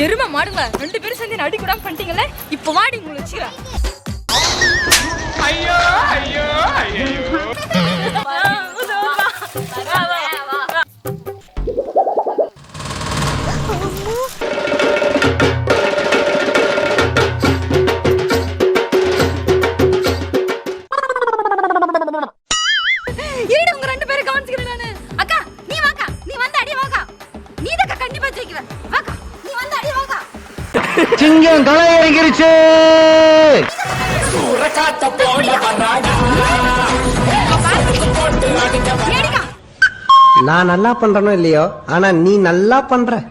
எருமை மாடுங்க 2 பேரும் சேர்ந்து அடி கூடாம பண்ணிட்டீங்கல்ல. இப்ப மாடி உங்களை வச்சுக்கிறேன். ஐயோ ஐயோ ஐயோ சிங்கம் களை இறங்கிருச்சு. நான் நல்லா பண்றனோ இல்லையோ, ஆனா நீ நல்லா பண்ற.